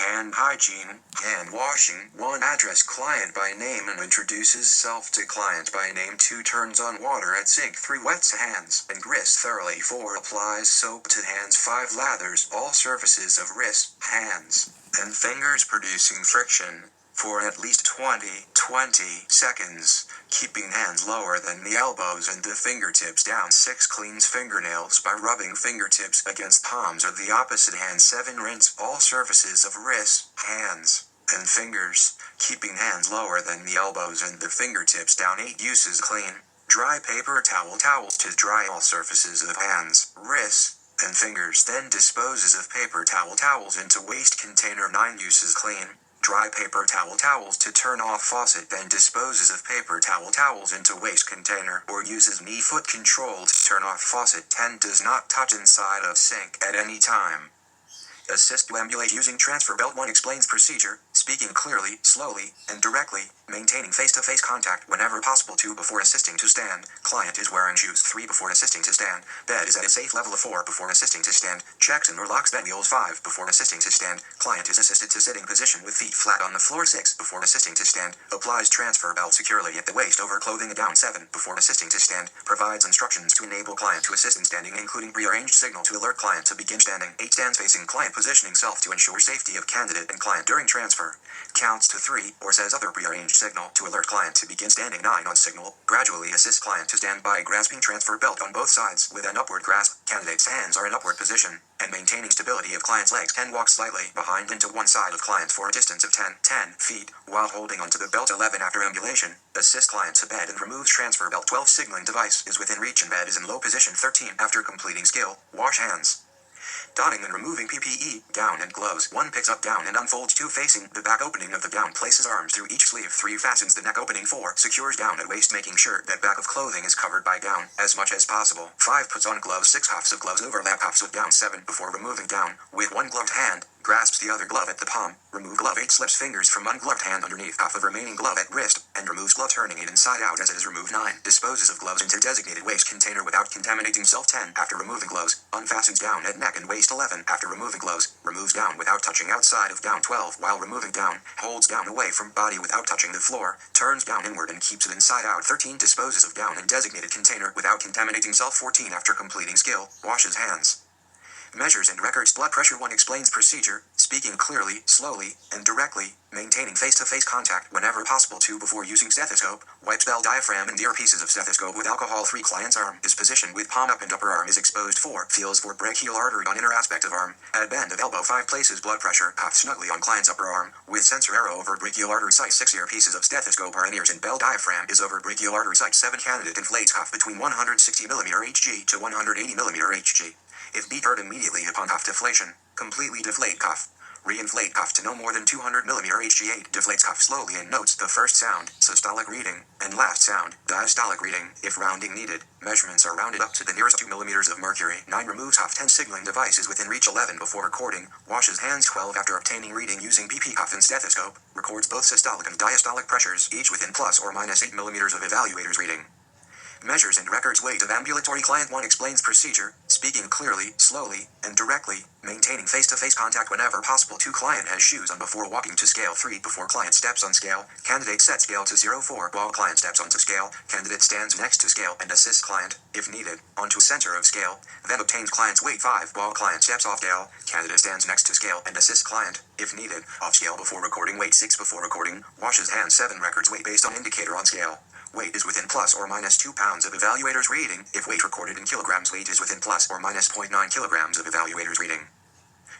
Hand hygiene, hand washing. 1. Address client by name and introduces self to client by name. 2. Turns on water at sink. 3. Wets hands and wrists thoroughly. 4. Applies soap to hands. 5. Lathers all surfaces of wrists, hands, and fingers producing friction for at least 20 seconds, keeping hands lower than the elbows and the fingertips down. 6. Cleans fingernails by rubbing fingertips against palms of the opposite hand. 7. Rinse all surfaces of wrists, hands, and fingers, keeping hands lower than the elbows and the fingertips down. 8. Uses clean, dry paper towels to dry all surfaces of hands, wrists, and fingers, then disposes of paper towels into waste container. 9. Uses clean, dry paper towels to turn off faucet, then disposes of paper towels into waste container, or uses knee-foot control to turn off faucet. 10. Does not touch inside of sink at any time. Assist to ambulate using transfer belt. 1. Explains procedure, speaking clearly, slowly, and directly, maintaining face-to-face contact whenever possible. 2. Before assisting to stand, client is wearing shoes. 3. Before assisting to stand, bed is at a safe level of 4. Before assisting to stand, checks and or locks bed wheels. 5. Before assisting to stand, client is assisted to sitting position with feet flat on the floor. 6. Before assisting to stand, applies transfer belt securely at the waist over clothing and down. 7. Before assisting to stand, provides instructions to enable client to assist in standing, including prearranged signal to alert client to begin standing. 8. Stands facing client, positioning self to ensure safety of candidate and client during transfer. Counts to 3 or says other prearranged signal to alert client to begin standing. 9. On signal, gradually assists client to stand by grasping transfer belt on both sides with an upward grasp. Candidate's hands are in upward position and maintaining stability of client's legs. 10. Walks slightly behind into one side of client for a distance of 10 feet while holding onto the belt. 11. After ambulation, assists client to bed and removes transfer belt. 12. Signaling device is within reach and bed is in low position. 13. After completing skill, wash hands. Donning and removing PPE, gown and gloves. 1. Picks up gown and unfolds. 2. Facing the back opening of the gown, places arms through each sleeve. 3. Fastens the neck opening. 4. Secures gown at waist, making sure that back of clothing is covered by gown as much as possible. 5. Puts on gloves. 6. Huffs of gloves overlap huffs with gown. 7. Before removing gown, with one gloved hand, grasps the other glove at the palm. Remove glove. 8. Slips fingers from ungloved hand underneath cuff of remaining glove at wrist, and removes glove, turning it inside out as it is removed. 9. Disposes of gloves into designated waste container without contaminating self. 10. After removing gloves, unfastens gown at neck and waist. 11. After removing gloves, removes gown without touching outside of gown. 12. While removing gown, holds gown away from body without touching the floor, turns gown inward and keeps it inside out. 13. Disposes of gown in designated container without contaminating self. 14. After completing skill, washes hands. Measures and records blood pressure. 1. Explains procedure, speaking clearly, slowly, and directly, maintaining face-to-face contact whenever possible. 2. Before using stethoscope, wipes bell diaphragm and earpieces of stethoscope with alcohol. 3. Client's arm is positioned with palm up and upper arm is exposed. 4. Feels for brachial artery on inner aspect of arm, at bend of elbow. 5. Places blood pressure cuff snugly on client's upper arm, with sensor arrow over brachial artery site. 6. Earpieces of stethoscope are in ears and bell diaphragm is over brachial artery site. 7. Candidate inflates cuff between 160 mm Hg to 180 mm Hg. If beat heard immediately upon cuff deflation, completely deflate cuff. Reinflate cuff to no more than 200 mm Hg. 8. Deflates cuff slowly and notes the first sound, systolic reading, and last sound, diastolic reading. If rounding needed, measurements are rounded up to the nearest 2 mm of mercury. 9. Removes cuff. 10. Signaling device is within reach. 11. Before recording, washes hands. 12. After obtaining reading using PP cuff and stethoscope, records both systolic and diastolic pressures, each within plus or minus 8 mm of evaluator's reading. Measures and records weight of ambulatory client. 1. Explains procedure, speaking clearly, slowly, and directly, maintaining face-to-face contact whenever possible. 2. Client has shoes on before walking to scale. 3. Before client steps on scale, candidate sets scale to 0. 4. While client steps onto scale, candidate stands next to scale and assists client, if needed, onto center of scale, then obtains client's weight. 5. While client steps off scale, candidate stands next to scale and assists client, if needed, off scale before recording weight. 6. Before recording, washes hands. 7. Records weight based on indicator on scale. Weight is within plus or minus 2 pounds of evaluator's reading. If weight recorded in kilograms, weight is within plus or minus 0.9 kilograms of evaluator's reading.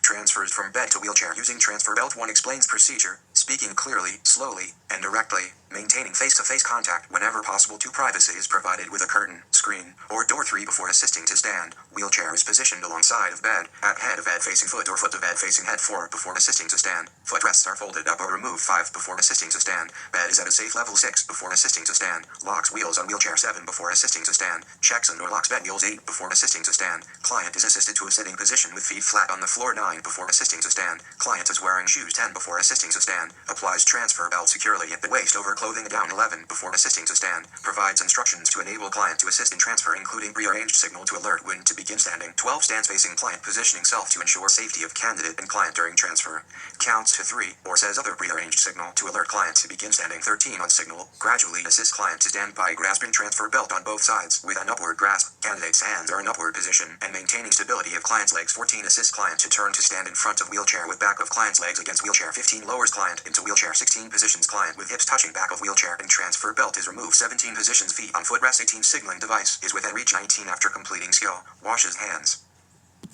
Transfers from bed to wheelchair using transfer belt. 1. Explains procedure, speaking clearly, slowly, and directly, maintaining face-to-face contact whenever possible. 2. Privacy is provided with a curtain, screen, or door. 3. Before assisting to stand, wheelchair is positioned alongside of bed, at head of bed facing foot or foot of bed facing head. 4. Before assisting to stand, footrests are folded up or removed. 5. Before assisting to stand, bed is at a safe level. 6. Before assisting to stand, locks wheels on wheelchair. 7. Before assisting to stand, checks and or locks bed wheels. 8. Before assisting to stand, client is assisted to a sitting position with feet flat on the floor. 9. Before assisting to stand, client is wearing shoes. 10. Before assisting to stand, Applies transfer belt securely at the waist over clothing down 11 before assisting to stand. Provides instructions to enable client to assist in transfer, including prearranged signal to alert when to begin standing. 12 stands facing client, positioning self to ensure safety of candidate and client during transfer. Counts to 3 or says other prearranged signal to alert client to begin standing. 13 on signal. Gradually assist client to stand by grasping transfer belt on both sides with an upward grasp. Candidate's hands are in upward position and maintaining stability of client's legs. 14 assist client to turn to stand in front of wheelchair with back of client's legs against wheelchair. 15 lowers client into wheelchair. 16 positions client with hips touching back of wheelchair and transfer belt is removed. 17 positions feet on footrest. 18 signaling device is within reach. 19 after completing skill washes hands.